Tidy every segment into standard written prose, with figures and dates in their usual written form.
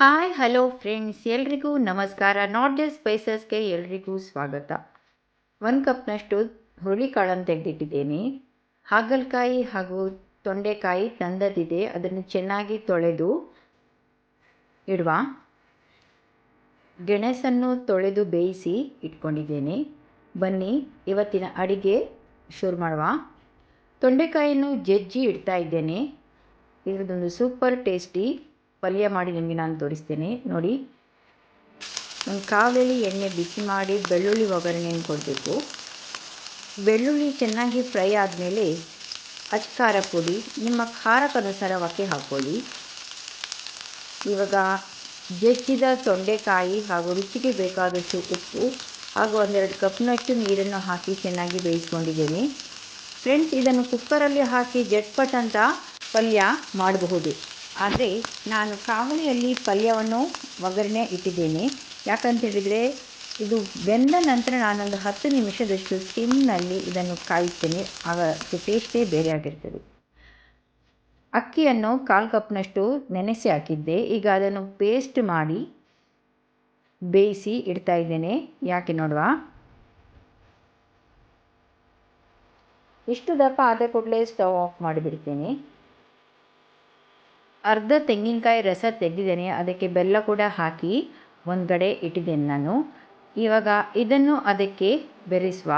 Hi hello friends, ಎಲ್ರಿಗೂ ನಮಸ್ಕಾರ. Not just ಸ್ಪೈಸಸ್ಗೆ ಎಲ್ರಿಗೂ ಸ್ವಾಗತ. 1 ಕಪ್ನಷ್ಟು ಹುರುಳಿಕಾಳನ್ನು ತೆಗೆದಿಟ್ಟಿದ್ದೀನಿ. ಹಾಗಲಕಾಯಿ ಹಾಗೂ ತೊಂಡೆಕಾಯಿ ತಂದದಿದೆ, ಅದನ್ನು ಚೆನ್ನಾಗಿ ತೊಳೆದು ಇಡುವ. ಗೆಣಸನ್ನು ತೊಳೆದು ಬೇಯಿಸಿ ಇಟ್ಕೊಂಡಿದ್ದೇನೆ. ಬನ್ನಿ ಇವತ್ತಿನ ಅಡಿಗೆ ಶುರು ಮಾಡುವ. ತೊಂಡೆಕಾಯಿಯನ್ನು ಜಜ್ಜಿ ಇಡ್ತಾ ಇದ್ದೇನೆ. ಇದರದೊಂದು ಸೂಪರ್ ಟೇಸ್ಟಿ ಪಲ್ಯ ಮಾಡಿ ನಿಮಗೆ ನಾನು ತೋರಿಸ್ತೇನೆ ನೋಡಿ. ಒಂದು ಕಾವಲಿ ಎಣ್ಣೆ ಬಿಸಿ ಮಾಡಿ ಬೆಳ್ಳುಳ್ಳಿ ಒಗ್ಗರಣೆಯನ್ನು ಕೊಡಬೇಕು. ಬೆಳ್ಳುಳ್ಳಿ ಚೆನ್ನಾಗಿ ಫ್ರೈ ಆದಮೇಲೆ ಅಚ್ಕಾರ ಪುಡಿ ನಿಮ್ಮ ಖಾರಕ್ಕನುಸಾರವಾಗಿ ಹಾಕ್ಕೊಳ್ಳಿ. ಇವಾಗ ಜಜ್ಜಿದ ತೊಂಡೆಕಾಯಿ ಹಾಗೂ ರುಚಿಗೆ ಬೇಕಾದಷ್ಟು ಉಪ್ಪು ಹಾಗೂ 1-2 ಕಪ್ನಷ್ಟು ನೀರನ್ನು ಹಾಕಿ ಚೆನ್ನಾಗಿ ಬೇಯಿಸ್ಕೊಂಡಿದ್ದೇನೆ. ಫ್ರೆಂಡ್ಸ್, ಇದನ್ನು ಕುಕ್ಕರಲ್ಲಿ ಹಾಕಿ ಜಟ್ಪಟ್ ಅಂತ ಪಲ್ಯ ಮಾಡಬಹುದು. ಆದರೆ ನಾನು ಕಾವಲಿಯಲ್ಲಿ ಪಲ್ಯವನ್ನು ಒಗ್ಗರಣೆ ಇಟ್ಟಿದ್ದೇನೆ. ಯಾಕಂತೇಳಿದರೆ ಇದು ಬೆಂದ ನಂತರ ನಾನೊಂದು 10 ನಿಮಿಷದಷ್ಟು ಸಿಮ್ನಲ್ಲಿ ಇದನ್ನು ಕಾಯಿಸ್ತೇನೆ. ಆಗ ಟೇಸ್ಟೇ ಬೇರೆ ಆಗಿರ್ತದೆ. ಅಕ್ಕಿಯನ್ನು 1/4 ಕಪ್ನಷ್ಟು ನೆನೆಸಿ ಹಾಕಿದ್ದೆ. ಈಗ ಅದನ್ನು ಪೇಸ್ಟ್ ಮಾಡಿ ಬೇಯಿಸಿ ಇಡ್ತಾ ಇದ್ದೇನೆ. ಯಾಕೆ ನೋಡುವ. ಇಷ್ಟು ದಪ್ಪ ಆದ ಕೂಡಲೇ ಸ್ಟವ್ ಆಫ್ ಮಾಡಿಬಿಡ್ತೇನೆ. ಅರ್ಧ ತೆಂಗಿನಕಾಯಿ ರಸ ತೆಗೆದಿದ್ದೇನೆ. ಅದಕ್ಕೆ ಬೆಲ್ಲ ಕೂಡ ಹಾಕಿ ಒಂದು ಕಡೆ ಇಟ್ಟಿದ್ದೇನೆ ನಾನು. ಇವಾಗ ಇದನ್ನು ಅದಕ್ಕೆ ಬೆರೆಸುವ.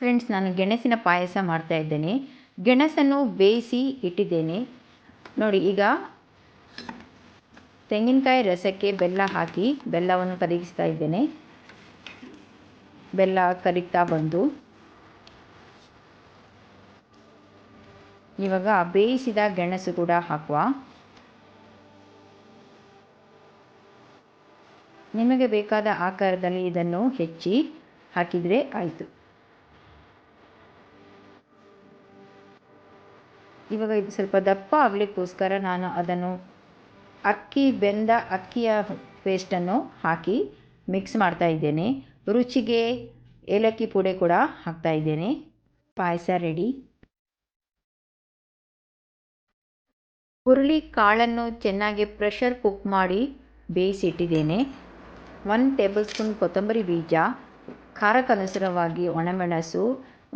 ಫ್ರೆಂಡ್ಸ್, ನಾನು ಗೆಣಸಿನ ಪಾಯಸ ಮಾಡ್ತಾಯಿದ್ದೇನೆ. ಗೆಣಸನ್ನು ಬೇಯಿಸಿ ಇಟ್ಟಿದ್ದೇನೆ ನೋಡಿ. ಈಗ ತೆಂಗಿನಕಾಯಿ ರಸಕ್ಕೆ ಬೆಲ್ಲ ಹಾಕಿ ಬೆಲ್ಲವನ್ನು ಕರಗಿಸ್ತಾ ಇದ್ದೇನೆ. ಬೆಲ್ಲ ಕರಗ್ತಾ ಬಂದು ಇವಾಗ ಬೇಯಿಸಿದ ಗೆಣಸು ಕೂಡ ಹಾಕುವ. ನಿಮಗೆ ಬೇಕಾದ ಆಕಾರದಲ್ಲಿ ಇದನ್ನು ಹೆಚ್ಚಿ ಹಾಕಿದರೆ ಆಯಿತು. ಇವಾಗ ಇದು ಸ್ವಲ್ಪ ದಪ್ಪ ಆಗಲಿಕ್ಕೋಸ್ಕರ ನಾನು ಅದನ್ನು ಬೆಂದ ಅಕ್ಕಿಯ ಪೇಸ್ಟನ್ನು ಹಾಕಿ ಮಿಕ್ಸ್ ಮಾಡ್ತಾ ಇದ್ದೇನೆ. ರುಚಿಗೆ ಏಲಕ್ಕಿ ಪುಡಿ ಕೂಡ ಹಾಕ್ತಾ ಇದ್ದೇನೆ. ಪಾಯಸ ರೆಡಿ. ಹುರುಳಿ ಕಾಳನ್ನು ಚೆನ್ನಾಗಿ ಪ್ರೆಷರ್ ಕುಕ್ ಮಾಡಿ ಬೇಯಿಸಿಟ್ಟಿದ್ದೇನೆ. 1 ಟೇಬಲ್ ಸ್ಪೂನ್ ಕೊತ್ತಂಬರಿ ಬೀಜ, ಖಾರಕ್ಕನುಸಾರವಾಗಿ ಒಣಮೆಣಸು,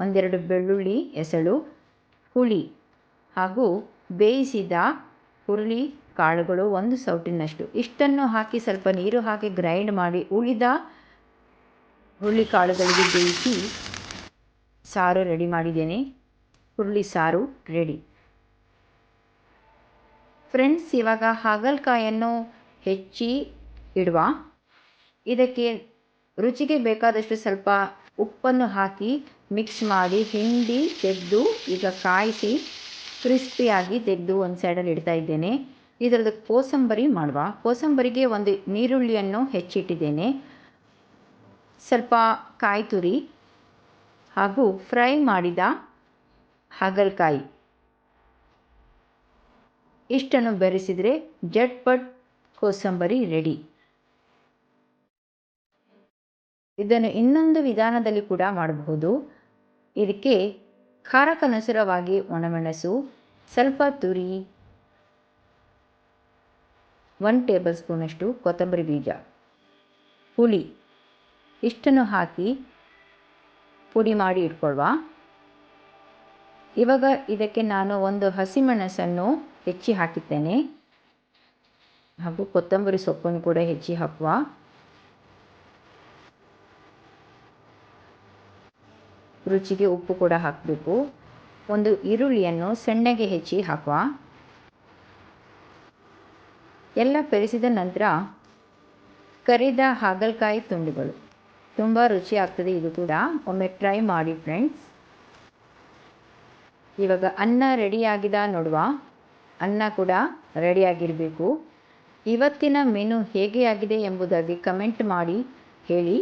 1-2 ಬೆಳ್ಳುಳ್ಳಿ ಎಸಳು, ಹುಳಿ ಹಾಗೂ ಬೇಯಿಸಿದ ಹುರುಳಿ ಕಾಳುಗಳು 1 ಸೌಟಿನಷ್ಟು. ಇಷ್ಟನ್ನು ಹಾಕಿ ಸ್ವಲ್ಪ ನೀರು ಹಾಕಿ ಗ್ರೈಂಡ್ ಮಾಡಿ ಉಳಿದ ಹುರುಳಿ ಕಾಳುಗಳಿಗೆ ಬೇಯಿಸಿ ಸಾರು ರೆಡಿ ಮಾಡಿದ್ದೇನೆ. ಹುರುಳಿ ಸಾರು ರೆಡಿ. ಫ್ರೆಂಡ್ಸ್, ಇವಾಗ ಹಾಗಲಕಾಯನ್ನು ಹೆಚ್ಚಿ ಇಡುವ. ಇದಕ್ಕೆ ರುಚಿಗೆ ಬೇಕಾದಷ್ಟು ಸ್ವಲ್ಪ ಉಪ್ಪನ್ನು ಹಾಕಿ ಮಿಕ್ಸ್ ಮಾಡಿ ಹಿಂಡಿ ತೆಗೆದು ಈಗ ಕಾಯಿಸಿ ಕ್ರಿಸ್ಪಿಯಾಗಿ ತೆಗೆದು ಒಂದು ಸೈಡಲ್ಲಿ ಇಡ್ತಾ ಇದ್ದೇನೆ. ಇದರದ್ದು ಕೋಸಂಬರಿ ಮಾಡುವ. ಕೋಸಂಬರಿಗೆ ಒಂದು ನೀರುಳ್ಳಿಯನ್ನು ಹೆಚ್ಚಿಟ್ಟಿದ್ದೇನೆ, ಸ್ವಲ್ಪ ಕಾಯಿ ತುರಿ ಹಾಗೂ ಫ್ರೈ ಮಾಡಿದ ಹಾಗಲಕಾಯಿ ಇಷ್ಟನ್ನು ಬೆರೆಸಿದರೆ ಜಟ್ಪಟ್ ಕೋಸಂಬರಿ ರೆಡಿ. ಇದನ್ನು ಇನ್ನೊಂದು ವಿಧಾನದಲ್ಲಿ ಕೂಡ ಮಾಡಬಹುದು. ಇದಕ್ಕೆ ಖಾರಕ್ಕನುಸಾರವಾಗಿ ಒಣಮೆಣಸು, ಸ್ವಲ್ಪ ತುರಿ, 1 ಟೇಬಲ್ ಸ್ಪೂನಷ್ಟು ಕೊತ್ತಂಬರಿ ಬೀಜ, ಹುಳಿ ಇಷ್ಟನ್ನು ಹಾಕಿ ಪುಡಿ ಮಾಡಿ ಇಟ್ಕೊಳ್ಳುವ. ಇವಾಗ ಇದಕ್ಕೆ ನಾನು 1 ಹಸಿಮೆಣಸನ್ನು ಹೆಚ್ಚಿ ಹಾಕಿದ್ದೇನೆ ಹಾಗೂ ಕೊತ್ತಂಬರಿ ಸೊಪ್ಪನ್ನು ಕೂಡ ಹೆಚ್ಚಿ ಹಾಕುವ. ರುಚಿಗೆ ಉಪ್ಪು ಕೂಡ ಹಾಕಬೇಕು. 1 ಈರುಳ್ಳಿಯನ್ನು ಸಣ್ಣಗೆ ಹೆಚ್ಚಿ ಹಾಕುವ. ಎಲ್ಲ ಬೆರೆಸಿದ ನಂತರ ಕರಿದ ಹಾಗಲಕಾಯಿ ತುಂಡುಗಳು. ತುಂಬ ರುಚಿ ಆಗ್ತದೆ ಇದು ಕೂಡ. ಒಮ್ಮೆ ಟ್ರೈ ಮಾಡಿ ಫ್ರೆಂಡ್ಸ್. ಇವಾಗ ಅನ್ನ ರೆಡಿಯಾಗಿದೆ ನೋಡುವ. ಅನ್ನ ಕೂಡ ರೆಡಿಯಾಗಿರಬೇಕು. ಇವತ್ತಿನ ಮೆನು ಹೇಗೆ ಆಗಿದೆ ಎಂಬುದಾಗಿ ಕಮೆಂಟ್ ಮಾಡಿ ಹೇಳಿ.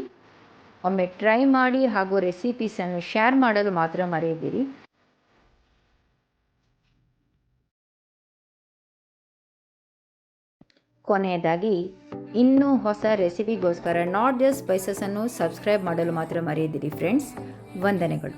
ಒಮ್ಮೆ ಟ್ರೈ ಮಾಡಿ ಹಾಗೂ ರೆಸಿಪೀಸನ್ನು ಶೇರ್ ಮಾಡಲು ಮಾತ್ರ ಮರೆಯದಿರಿ. ಕೊನೆಯದಾಗಿ ಇನ್ನೂ ಹೊಸ ರೆಸಿಪಿಗೋಸ್ಕರ ನಾಟ್ ಜಸ್ಟ್ ಸ್ಪೈಸಸನ್ನು ಸಬ್ಸ್ಕ್ರೈಬ್ ಮಾಡಲು ಮಾತ್ರ ಮರೆಯದಿರಿ ಫ್ರೆಂಡ್ಸ್. ವಂದನೆಗಳು.